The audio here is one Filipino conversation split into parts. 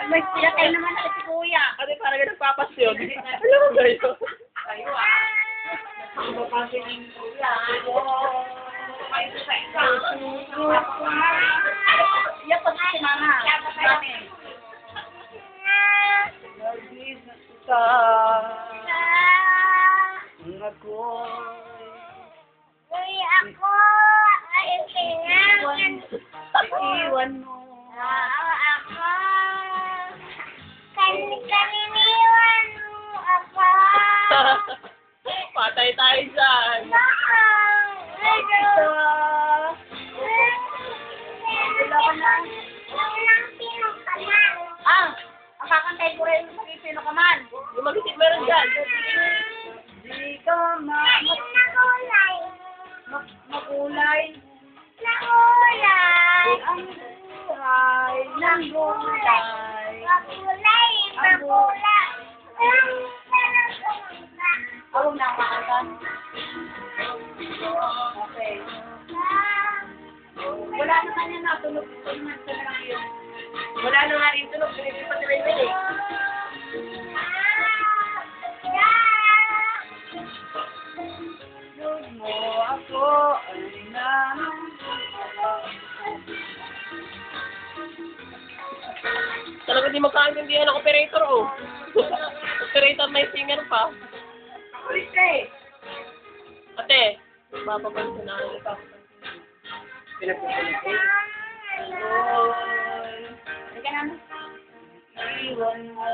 May pinatay naman na si Kuya. Ano parang nagpapasyon? Alam mo ba yun? Kayo ang mapapasyon ng Kuya. Iyak pa si Mama. Nagis ka ako. Kuya ako ay kailangan. Iwan mo. Ako. Kaniniwan mo ako. Patay tayo dyan. Ang kakantay ko rin sa sino ka man. Yung mag-isip meron dyan. Di ka makulay. Makulay. Ang buhay ng gulay. Ang buhay. Ako na ang kakanta. Okay. Wala naman yan na. Tulog ko naman sa lang yun. Wala na nga rin tulog. Pinipin pa si Raymond eh. Tulog mo ako ay Talaga di magkaintindihan ng operator oh. Operator may singer pa. Ulit eh. Ate, mapapansin na ako pa. Pinagpupulit eh. Halika naman. Iwan mo.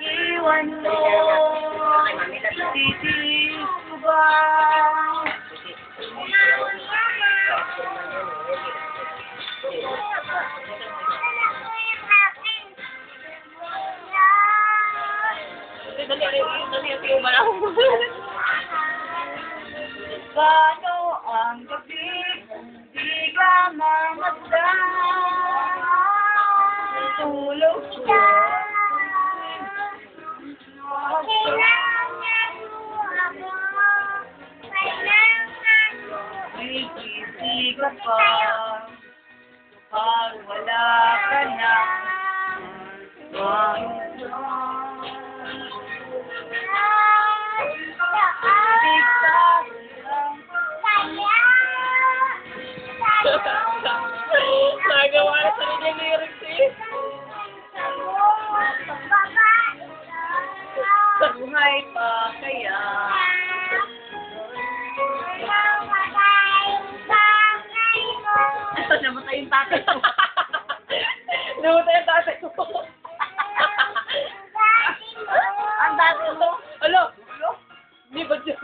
Iwan mo. Titiis ko ba? Dali yung bala. Paano ang gabi di ka mamasdan? Tulog ko. Ikisi ka pa pag wala ka na. Nagawa na sa rin yung lyrics eh. Buhay pa kaya? Ito, namatay yung tatay ko. Namatay yung tatay ko. Ang dati mo. Alo? Hindi ba dyan?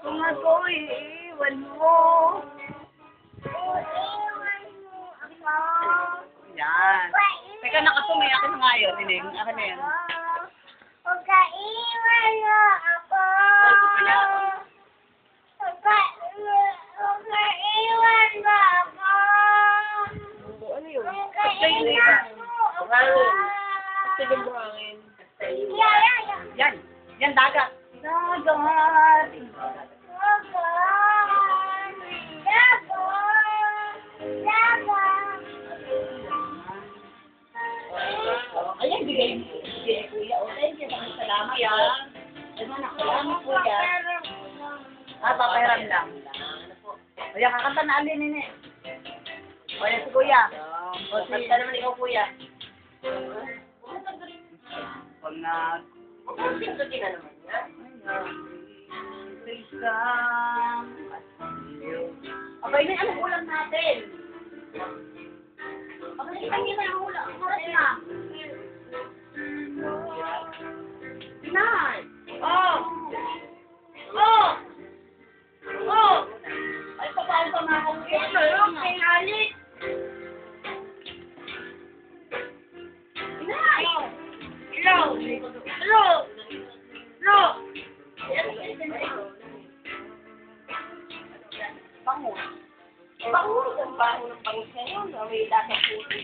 Kung ako iiwan mo. Yan. Teka, nakasumay ako na nga yun. Ining, ako na yan. Huwag ka iwan mo ako. Huwag ka iwan mo ako. Ano yun? Huwag ka iwan mo ako. Sige mo hangin. Yan. Yan, dagat. Dagat. Ayan, bigay Kuya. O, thank you. Salamat. Salamat, Kuya. Papahiram lang. O, yan, kakanta na alin, nene. O, yan si Kuya. O, kanta naman ikaw, Kuya. Pag nag... Ito din na naman yan. Abay na, anong ulam natin? Abay, hindi na yung ulam. Oras na. Pinay. Oh. Pinalit. Hello. Hello. Hello. Bangus. Bangus. Ang bangus ng bangus ngayon. May lasa puti.